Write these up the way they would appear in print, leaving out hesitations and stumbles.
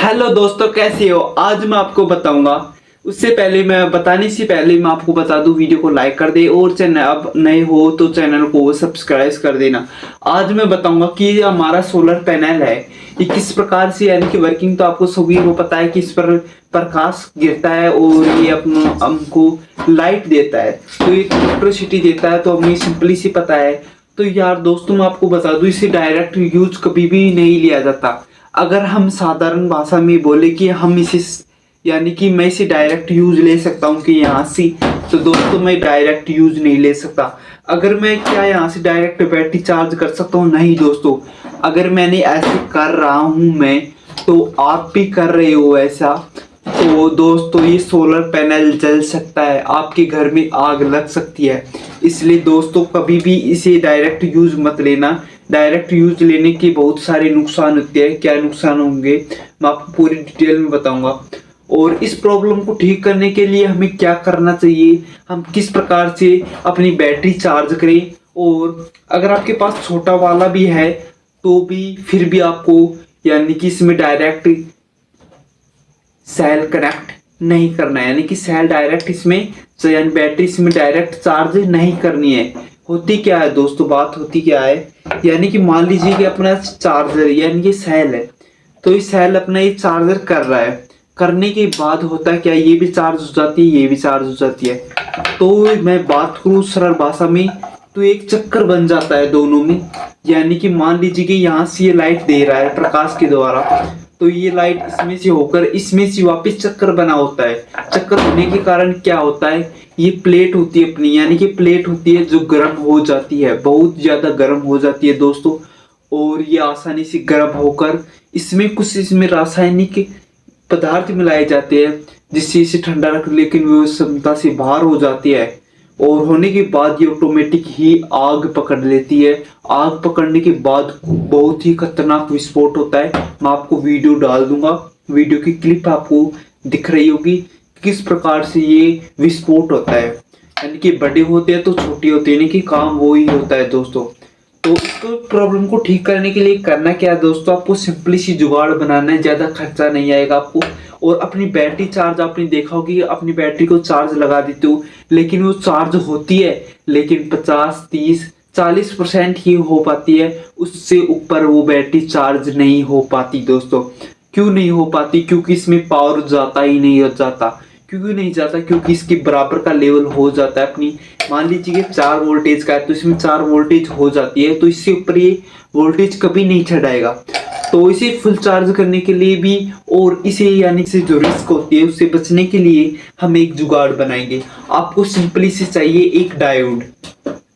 Hello दोस्तों, कैसे हो? आज मैं आपको बताऊंगा। उससे पहले मैं बताने से पहले मैं आपको बता दूं, वीडियो को लाइक कर दे और चैनल अब नए हो तो चैनल को सब्सक्राइब कर देना। आज मैं बताऊंगा कि ये हमारा सोलर पैनल है, ये किस प्रकार से यानी कि वर्किंग। तो आपको सभी को पता है कि इस पर प्रकाश गिरता है और ये अपना हमको लाइट देता है, तो ये इलेक्ट्रिसिटी देता है। तो हमें सिंपली सी पता है। तो यार दोस्तों, मैं आपको बता दूं, इसे डायरेक्ट यूज कभी भी नहीं लिया जाता। अगर हम साधारण भाषा में बोले कि हम इसे यानी कि मैं इसे डायरेक्ट यूज ले सकता हूँ कि यहाँ से, तो दोस्तों मैं डायरेक्ट यूज नहीं ले सकता। अगर मैं क्या यहाँ से डायरेक्ट बैटरी चार्ज कर सकता हूँ? नहीं दोस्तों। अगर मैंने ऐसे कर रहा हूँ मैं, तो आप भी कर रहे हो ऐसा, तो दोस्तों ये सोलर पैनल जल सकता है, आपके घर में आग लग सकती है। इसलिए दोस्तों कभी भी इसे डायरेक्ट यूज मत लेना। डायरेक्ट यूज लेने के बहुत सारे नुकसान होते हैं। क्या नुकसान होंगे मैं आपको पूरी डिटेल में बताऊंगा। और इस प्रॉब्लम को ठीक करने के लिए हमें क्या करना चाहिए, हम किस प्रकार से अपनी बैटरी चार्ज करें। और अगर आपके पास छोटा वाला भी है तो भी फिर भी आपको यानी कि इसमें डायरेक्ट सेल कनेक्ट नहीं करना है, यानी कि सेल डायरेक्ट इसमें यानी बैटरी इसमें डायरेक्ट चार्ज नहीं करनी है। होती क्या है दोस्तों, बात होती क्या है, यानी कि मान लीजिए कि अपना चार्जर यानी कि सेल है, तो ये सेल अपना ये चार्जर कर रहा है। करने के बाद होता है क्या, ये भी चार्ज हो जाती है, ये भी चार्ज हो जाती है। तो मैं बात करूँ सरल भाषा में, तो एक चक्कर बन जाता है दोनों में। यानी कि मान लीजिए कि यहाँ से ये लाइट दे रहा है प्रकाश के द्वारा, तो ये लाइट इसमें से होकर इसमें से वापस चक्कर बना होता है। चक्कर होने के कारण क्या होता है, ये प्लेट होती है अपनी, यानी कि प्लेट होती है जो गर्म हो जाती है, बहुत ज्यादा गर्म हो जाती है दोस्तों। और ये आसानी से गर्म होकर इसमें कुछ इसमें रासायनिक पदार्थ मिलाए जाते हैं जिससे इसे ठंडा रख, लेकिन वो क्षमता से बाहर हो जाती है। और होने के बाद ये ऑटोमेटिक ही आग पकड़ लेती है। आग पकड़ने के बाद बहुत ही खतरनाक विस्फोट होता है। मैं आपको वीडियो डाल दूंगा, वीडियो की क्लिप आपको दिख रही होगी किस प्रकार से ये विस्फोट होता है। यानी कि बड़े होते हैं तो छोटे होते हैं, यानी कि काम वो ही होता है दोस्तों। तो इसको प्रॉब्लम को ठीक करने के लिए करना क्या है दोस्तों, आपको सिंपली सी जुगाड़ बनाना है, ज्यादा खर्चा नहीं आएगा आपको। और अपनी बैटरी चार्ज आपने देखा होगा कि अपनी बैटरी को चार्ज लगा देते हो, लेकिन वो चार्ज होती है लेकिन 50 30 40% ही हो पाती है। उससे ऊपर वो बैटरी चार्ज नहीं हो पाती दोस्तों। क्यों नहीं हो पाती? क्योंकि इसमें पावर जाता ही नहीं हो जाता। क्यों नहीं जाता? क्योंकि इसके बराबर का लेवल हो जाता है अपनी। मान लीजिए कि 4 वोल्टेज का है तो इसमें 4 वोल्टेज हो जाती है, तो इससे ऊपर ये वोल्टेज कभी नहीं चढ़ाएगा। तो इसे फुल चार्ज करने के लिए भी और इसे यानी से जो रिस्क होती है उससे बचने के लिए हम एक जुगाड़ बनाएंगे। आपको सिंपली से चाहिए एक डायोड।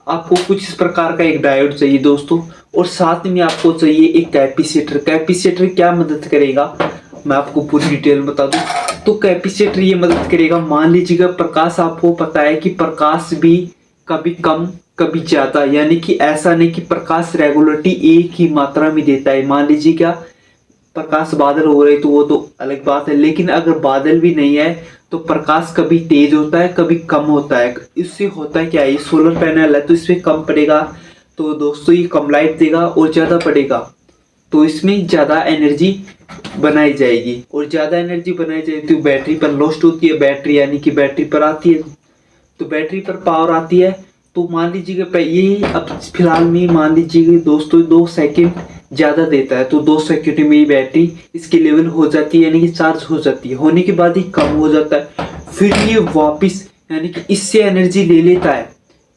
आपको कुछ इस प्रकार का एक डायोड चाहिए दोस्तों, और साथ में आपको चाहिए एक कैपेसिटर। कैपेसिटर क्या मदद करेगा मैं आपको पूरी डिटेल बता दूं। तो कैपेसिटर ये मदद करेगा, मान लीजिएगा प्रकाश, आपको पता है कि प्रकाश भी कभी कम कभी ज्यादा, यानी कि ऐसा नहीं कि प्रकाश रेगुलरिटी एक ही मात्रा में देता है। मान लीजिए क्या प्रकाश बादल हो रहे तो वो तो अलग बात है, लेकिन अगर बादल भी नहीं है तो प्रकाश कभी तेज होता है कभी कम होता है। इससे होता है क्या, ये सोलर पैनल है तो इसमें कम पड़ेगा, तो दोस्तों ये कम लाइट देगा। और ज्यादा पड़ेगा तो इसमें ज्यादा एनर्जी बनाई जाएगी, और ज्यादा एनर्जी बनाई जाएगी तो बैटरी पर लॉस्ट होती है। बैटरी यानी कि बैटरी पर आती है, तो बैटरी पर पावर आती है। तो मान लीजिए कि ये अब फिलहाल में मान लीजिए कि दोस्तों 2 सेकंड ज्यादा देता है, तो 2 सेकंड में ये बैटरी इसकी लेवल हो जाती है, यानी कि चार्ज हो जाती है। होने के बाद ही कम हो जाता है, फिर ये वापिस यानी कि इससे एनर्जी ले लेता है।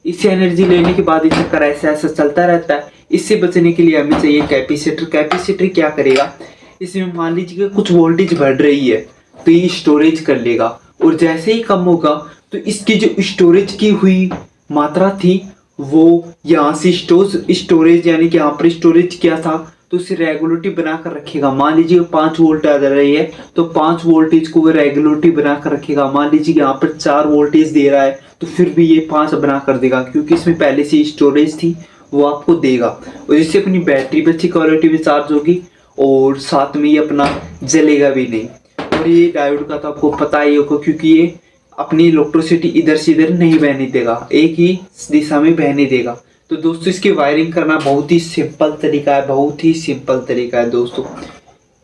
इससे एनर्जी लेने के बाद ये चक्कर ऐसा ऐसा चलता रहता है। इससे बचने के लिए हमें चाहिए कैपेसिटर। कैपेसिटर क्या करेगा, इसमें मान लीजिए कि कुछ वोल्टेज बढ़ रही है तो ये स्टोरेज कर लेगा, और जैसे ही कम होगा तो इसकी जो स्टोरेज की हुई मात्रा थी वो यहाँ से स्टोरेज यानी कि यहाँ पर स्टोरेज किया था तो उसे रेगुलेटिव बनाकर रखेगा। मान लीजिए 5 वोल्ट आ रही है तो 5 वोल्टेज को वो रेगुलेटिव बनाकर रखेगा। मान लीजिए यहाँ पर 4 वोल्टेज दे रहा है तो फिर भी ये 5 बना कर देगा, क्योंकि इसमें पहले से स्टोरेज थी, वो आपको देगा। और इससे अपनी बैटरी भी अच्छी क्वालिटी में चार्ज होगी और साथ में ये अपना जलेगा भी नहीं। और ये डायोड का तो आपको पता ही होगा, क्योंकि ये अपनी इलेक्ट्रिसिटी इधर से इधर नहीं बहने देगा, एक ही दिशा में बहने देगा। तो दोस्तों इसकी वायरिंग करना बहुत ही सिंपल तरीका है, बहुत ही सिंपल तरीका है दोस्तों।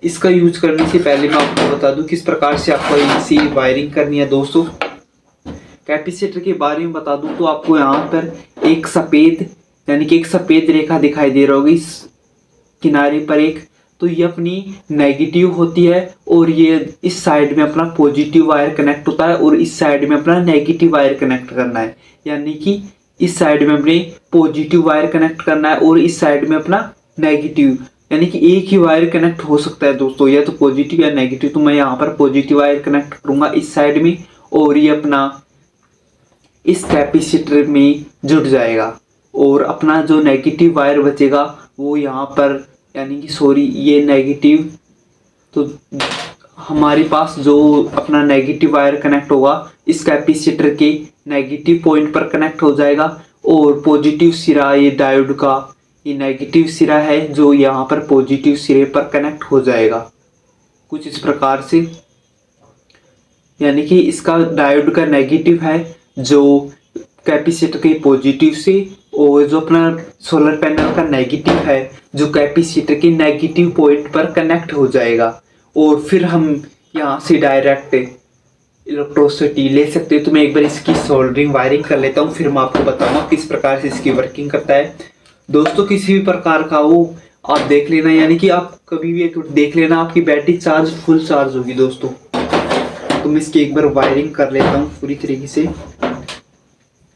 इसका यूज करने से पहले मैं आपको बता दूं किस प्रकार से आपको इसी वायरिंग करनी है दोस्तों। कैपेसिटर के बारे में बता दूं तो आपको यहाँ पर एक सफ़ेद यानी कि एक सफ़ेद रेखा दिखाई दे रहा होगी इस किनारे पर एक, तो ये अपनी नेगेटिव होती है और ये इस साइड में अपना पॉजिटिव वायर कनेक्ट होता है और इस साइड में अपना नेगेटिव वायर कनेक्ट करना है। यानी कि इस साइड में अपने पॉजिटिव वायर कनेक्ट करना है और इस साइड में अपना नेगेटिव, यानी कि एक ही वायर कनेक्ट हो सकता है दोस्तों, या तो पॉजिटिव या नेगेटिव। तो मैं यहाँ पर पॉजिटिव वायर कनेक्ट करूँगा इस साइड में और ये अपना इस कैपेसिटर में जुड़ जाएगा और अपना जो नेगेटिव वायर बचेगा वो यहाँ पर, यानी कि ये नेगेटिव, तो हमारे पास जो अपना नेगेटिव वायर कनेक्ट होगा इस कैपेसिटर के नेगेटिव पॉइंट पर कनेक्ट हो जाएगा और पॉजिटिव सिरा ये डायोड का ये नेगेटिव सिरा है जो यहाँ पर पॉजिटिव सिरे पर कनेक्ट हो जाएगा कुछ इस प्रकार से। यानी कि इसका डायोड का नेगेटिव है जो कैपेसिटर के पॉजिटिव से और जो अपना सोलर पैनल का नेगेटिव है जो कैपेसिटर के नेगेटिव पॉइंट पर कनेक्ट हो जाएगा और फिर हम यहाँ से डायरेक्ट इलेक्ट्रिसिटी ले सकते हो। तो मैं एक बार इसकी सोल्डरिंग वायरिंग कर लेता हूँ, फिर मैं आपको बताऊंगा किस प्रकार से इसकी वर्किंग करता है। दोस्तों किसी भी प्रकार का वो आप देख लेना, यानी कि आप कभी भी एक देख लेना आपकी बैटरी चार्ज फुल चार्ज होगी दोस्तों। तो मैं इसकी एक बार वायरिंग कर लेता हूँ पूरी तरीके से।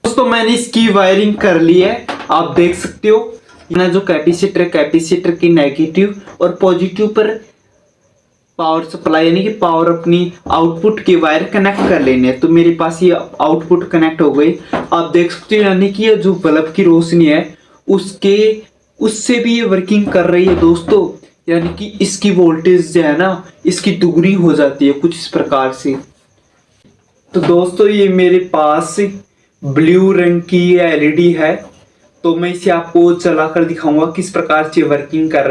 दोस्तों मैंने इसकी वायरिंग कर ली है, आप देख सकते हो ना जो कैपेसिटर की नेगेटिव और पॉजिटिव पर पावर सप्लाई यानी कि पावर अपनी आउटपुट के वायर कनेक्ट कर लेने हैं। तो मेरे पास ये आउटपुट कनेक्ट हो गई, आप देख सकते हो। यानी कि ये जो बल्ब की रोशनी है उससे भी ये वर्किंग कर रही है दोस्तों। यानी कि इसकी वोल्टेज जो है ना इसकी दुगनी हो जाती है कुछ इस प्रकार से। तो दोस्तों ये मेरे पास ब्लू रंग की एलईडी है, तो मैं इसे आपको चलाकर दिखाऊंगा किस प्रकार से वर्किंग कर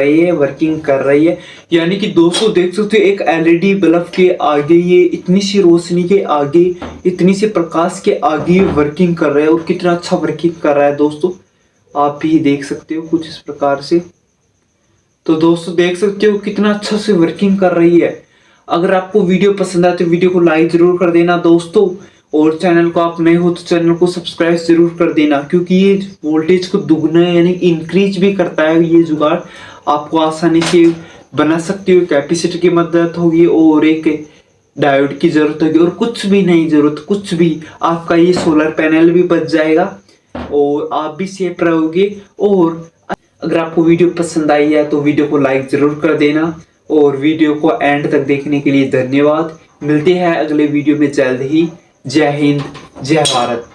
रही है। यानी कि दोस्तों देख सकते हो एक एलईडी बल्ब के आगे ये इतनी सी रोशनी के आगे, इतनी सी प्रकाश के आगे वर्किंग कर रहा है और कितना अच्छा वर्किंग कर रहा है दोस्तों, आप भी देख सकते हो कुछ इस प्रकार से। तो दोस्तों देख सकते हो कितना अच्छा से वर्किंग कर रही है। अगर आपको वीडियो पसंद आए तो वीडियो को लाइक जरूर कर देना दोस्तों, और चैनल को आप नए हो तो चैनल को सब्सक्राइब जरूर कर देना, क्योंकि ये वोल्टेज को दुगना यानी इंक्रीज भी करता है। ये जुगाड़ आपको आसानी से बना सकते हो, कैपेसिटर की मदद होगी और एक डायोड की जरूरत होगी और कुछ भी नहीं जरूरत, कुछ भी आपका ये सोलर पैनल भी बच जाएगा और आप भी सेफ रहोगे। और अगर आपको वीडियो पसंद आई है तो वीडियो को लाइक जरूर कर देना और वीडियो को एंड तक देखने के लिए धन्यवाद। मिलते हैं अगले वीडियो में जल्द ही। जय हिंद, जय भारत।